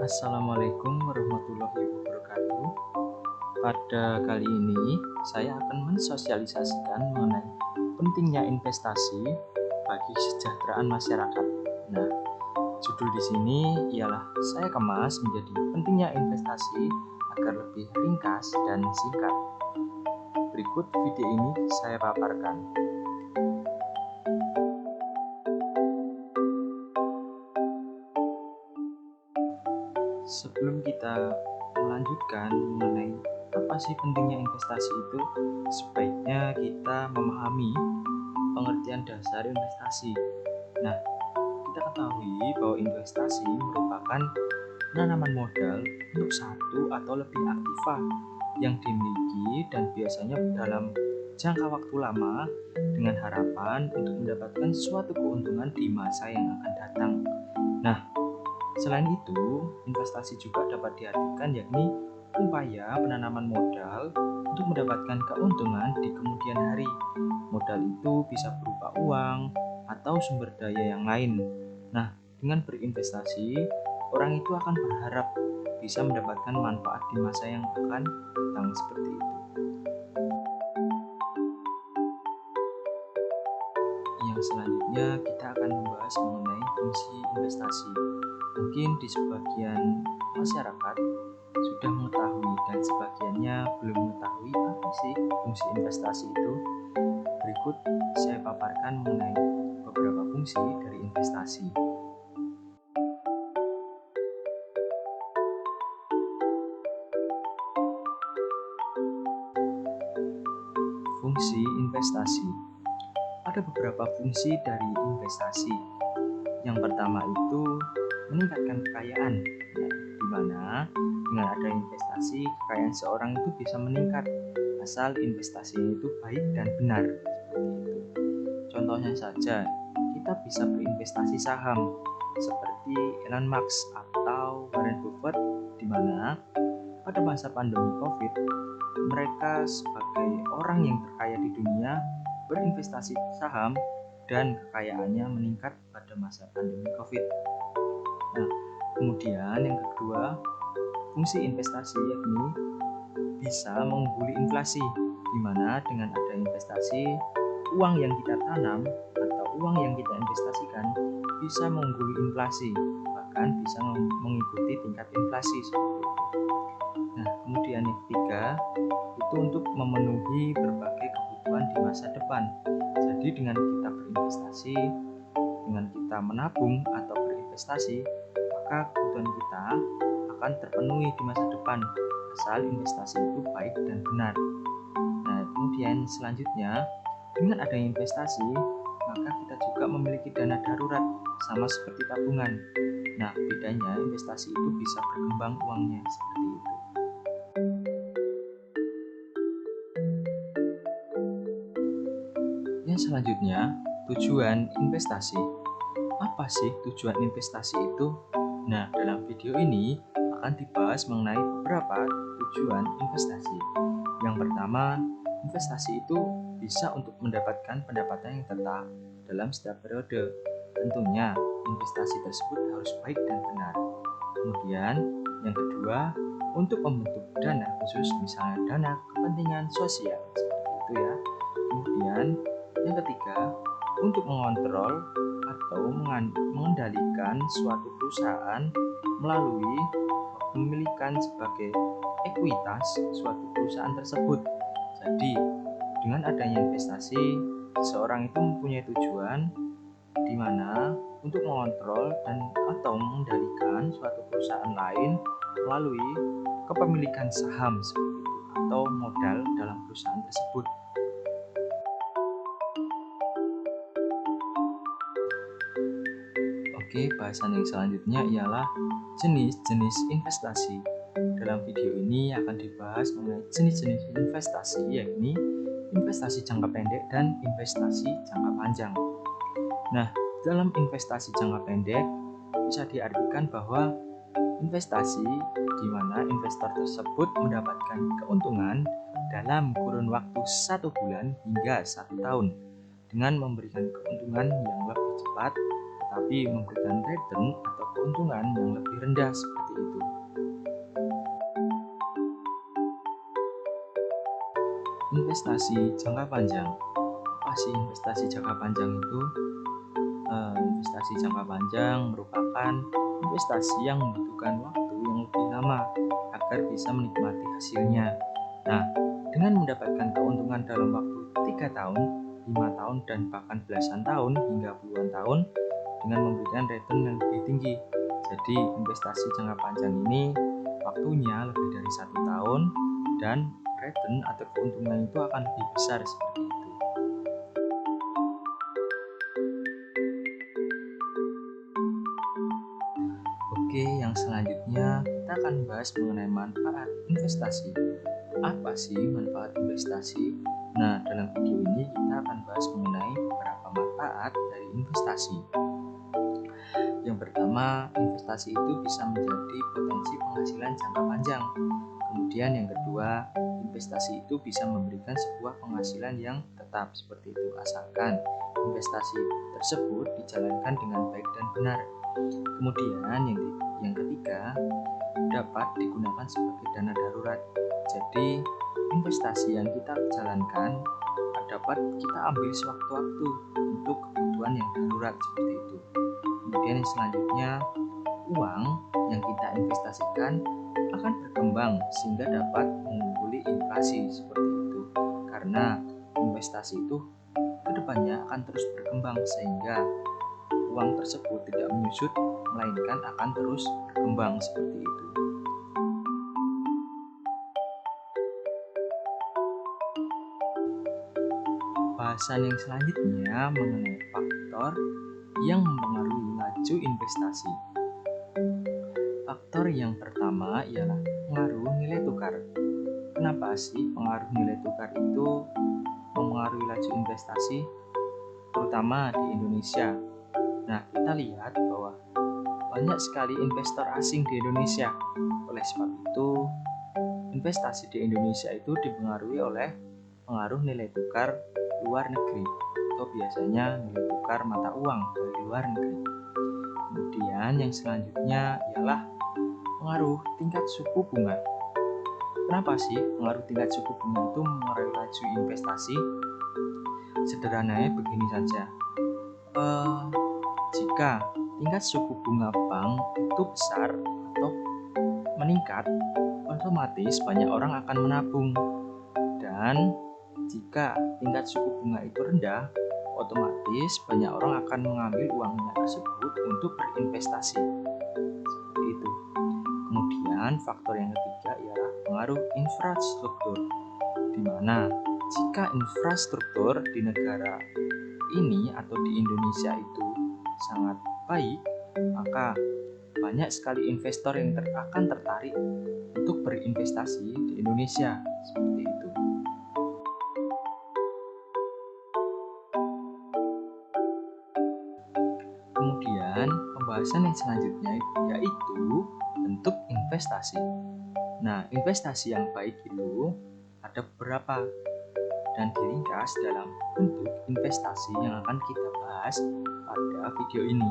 Assalamualaikum warahmatullahi wabarakatuh. Pada kali ini, saya akan mensosialisasikan mengenai pentingnya investasi bagi kesejahteraan masyarakat. Nah, judul di sini ialah saya kemas menjadi pentingnya investasi agar lebih ringkas dan singkat. Berikut video ini saya paparkan. Sebelum kita melanjutkan mengenai apa sih pentingnya investasi itu, sebaiknya kita memahami pengertian dasar investasi. Nah, kita ketahui bahwa investasi merupakan penanaman modal untuk satu atau lebih aktiva yang dimiliki dan biasanya dalam jangka waktu lama dengan harapan untuk mendapatkan suatu keuntungan di masa yang akan datang. Nah, selain itu, investasi juga dapat diartikan yakni upaya penanaman modal untuk mendapatkan keuntungan di kemudian hari. Modal itu bisa berupa uang atau sumber daya yang lain. Nah, dengan berinvestasi, orang itu akan berharap bisa mendapatkan manfaat di masa yang akan datang seperti itu. Yang selanjutnya kita akan membahas mengenai fungsi investasi. Mungkin di sebagian masyarakat sudah mengetahui dan sebagiannya belum mengetahui apa sih fungsi investasi itu. Berikut saya paparkan mengenai beberapa fungsi dari investasi. Fungsi investasi. Ada beberapa fungsi dari investasi. Yang pertama itu meningkatkan kekayaan, di mana dengan ada investasi kekayaan seorang itu bisa meningkat asal investasinya itu baik dan benar. Seperti itu. Contohnya saja, kita bisa berinvestasi saham seperti Elon Musk atau Warren Buffett, di mana pada masa pandemi COVID, mereka sebagai orang yang terkaya di dunia berinvestasi saham dan kekayaannya meningkat pada masa pandemi COVID. Nah, kemudian yang kedua, fungsi investasi yakni bisa mengungguli inflasi, di mana dengan ada investasi, uang yang kita tanam atau uang yang kita investasikan bisa mengungguli inflasi, bahkan bisa mengikuti tingkat inflasi seperti itu. Nah, kemudian yang ketiga, itu untuk memenuhi berbagai kebutuhan di masa depan. Jadi dengan kita berinvestasi, dengan kita menabung atau berinvestasi, maka kebutuhan kita akan terpenuhi di masa depan asal investasi itu baik dan benar. Nah, kemudian selanjutnya, dengan adanya investasi, maka kita juga memiliki dana darurat sama seperti tabungan. Nah, bedanya investasi itu bisa berkembang uangnya seperti itu. Yang selanjutnya, tujuan investasi. Apa sih tujuan investasi itu? Nah, dalam video ini akan dibahas mengenai beberapa tujuan investasi. Yang pertama, investasi itu bisa untuk mendapatkan pendapatan yang tetap dalam setiap periode. Tentunya, investasi tersebut harus baik dan benar. Kemudian, yang kedua, untuk membentuk dana khusus, misalnya dana kepentingan sosial, seperti itu ya. Kemudian, yang ketiga, untuk mengontrol atau mengendalikan suatu perusahaan melalui pemilikan sebagai ekuitas suatu perusahaan tersebut. Jadi, dengan adanya investasi, seseorang itu mempunyai tujuan di mana untuk mengontrol dan atau mengendalikan suatu perusahaan lain melalui kepemilikan saham seperti itu atau modal dalam perusahaan tersebut. Oke, bahasan yang selanjutnya ialah jenis-jenis investasi. Dalam video ini akan dibahas mengenai jenis-jenis investasi, yakni investasi jangka pendek dan investasi jangka panjang. Nah, dalam investasi jangka pendek bisa diartikan bahwa investasi di mana investor tersebut mendapatkan keuntungan dalam kurun waktu 1 bulan hingga 1 tahun dengan memberikan keuntungan yang lebih cepat tetapi memberikan return atau keuntungan yang lebih rendah seperti seperti itu. Investasi jangka panjang. Apa sih investasi jangka panjang itu? Investasi jangka panjang merupakan investasi yang membutuhkan waktu yang lebih lama agar bisa menikmati hasilnya. Nah, dengan mendapatkan keuntungan dalam waktu 3 tahun, 5 tahun, dan bahkan belasan tahun hingga puluhan tahun dengan memberikan return yang lebih tinggi. Jadi investasi jangka panjang ini waktunya lebih dari 1 tahun dan return atau keuntungan itu akan lebih besar seperti itu. Oke, yang selanjutnya kita akan bahas mengenai manfaat investasi. Apa sih manfaat investasi? Nah, dalam video ini kita akan bahas mengenai beberapa manfaat dari investasi. Yang pertama, investasi itu bisa menjadi potensi penghasilan jangka panjang. Kemudian yang kedua, investasi itu bisa memberikan sebuah penghasilan yang tetap seperti itu asalkan investasi tersebut dijalankan dengan baik dan benar. Kemudian yang ketiga, dapat digunakan sebagai dana darurat. Jadi investasi yang kita jalankan dapat kita ambil sewaktu-waktu untuk kebutuhan yang darurat seperti itu. Kemudian yang selanjutnya, uang yang kita investasikan akan berkembang sehingga dapat mengumpuli inflasi seperti itu. Karena investasi itu kedepannya akan terus berkembang sehingga uang tersebut tidak menyusut melainkan akan terus berkembang seperti itu. Bahasan yang selanjutnya mengenai faktor yang mempengaruhi laju investasi. Faktor yang pertama ialah pengaruh nilai tukar. Kenapa sih pengaruh nilai tukar itu mempengaruhi laju investasi, terutama di Indonesia? Nah, kita lihat bahwa banyak sekali investor asing di Indonesia. Oleh sebab itu, investasi di Indonesia itu dipengaruhi oleh pengaruh nilai tukar luar negeri atau biasanya nilai tukar mata uang dari luar negeri. Kemudian yang selanjutnya ialah pengaruh tingkat suku bunga. Kenapa sih pengaruh tingkat suku bunga itu mempengaruhi laju investasi? Sederhananya begini saja. Jika tingkat suku bunga bank itu besar atau meningkat, otomatis banyak orang akan menabung. Dan jika tingkat suku bunga itu rendah, otomatis banyak orang akan mengambil uangnya tersebut untuk berinvestasi. Seperti itu. Kemudian faktor yang ketiga ialah pengaruh infrastruktur, di mana jika infrastruktur di negara ini atau di Indonesia itu sangat baik, maka banyak sekali investor yang akan tertarik untuk berinvestasi di Indonesia. Seperti itu. Kemudian pembahasan yang selanjutnya yaitu bentuk investasi. Nah, investasi yang baik itu ada beberapa dan diringkas dalam bentuk investasi yang akan kita bahas pada video ini.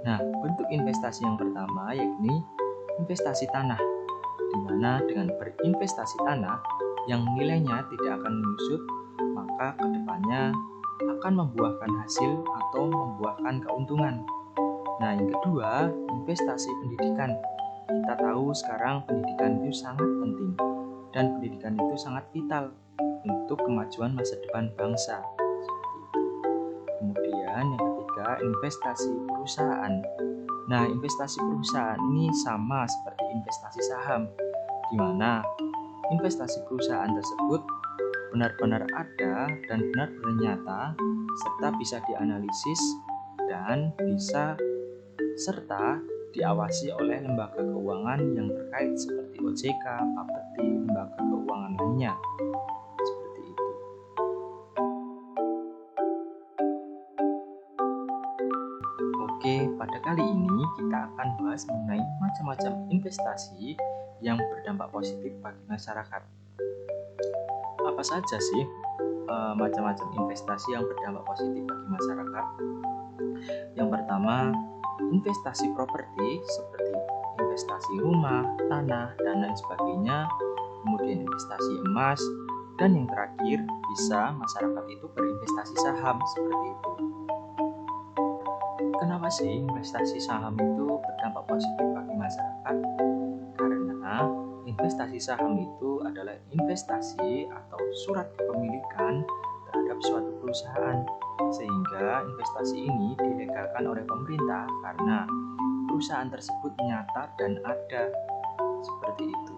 Nah, bentuk investasi yang pertama yakni investasi tanah, di mana dengan berinvestasi tanah yang nilainya tidak akan menyusut, maka kedepannya akan membuahkan hasil atau membuahkan keuntungan. Nah, yang kedua, investasi pendidikan. Kita tahu sekarang pendidikan itu sangat penting dan pendidikan itu sangat vital untuk kemajuan masa depan bangsa. Seperti itu. Kemudian yang ketiga, investasi perusahaan. Nah, investasi perusahaan ini sama seperti investasi saham, di mana investasi perusahaan tersebut benar-benar ada dan benar-benar nyata, serta bisa dianalisis dan bisa serta diawasi oleh lembaga keuangan yang terkait seperti OJK, Bapeti, lembaga keuangan lainnya. Seperti itu. Oke, pada kali ini kita akan bahas mengenai macam-macam investasi yang berdampak positif bagi masyarakat. Apa saja sih macam-macam investasi yang berdampak positif bagi masyarakat? Yang pertama, investasi properti seperti investasi rumah, tanah, dan lain sebagainya, kemudian investasi emas, dan yang terakhir bisa masyarakat itu berinvestasi saham seperti itu. Kenapa sih investasi saham itu berdampak positif bagi masyarakat? Karena investasi saham itu adalah investasi atau surat kepemilikan terhadap suatu perusahaan, sehingga investasi ini dilegalkan oleh pemerintah karena perusahaan tersebut nyata dan ada seperti itu.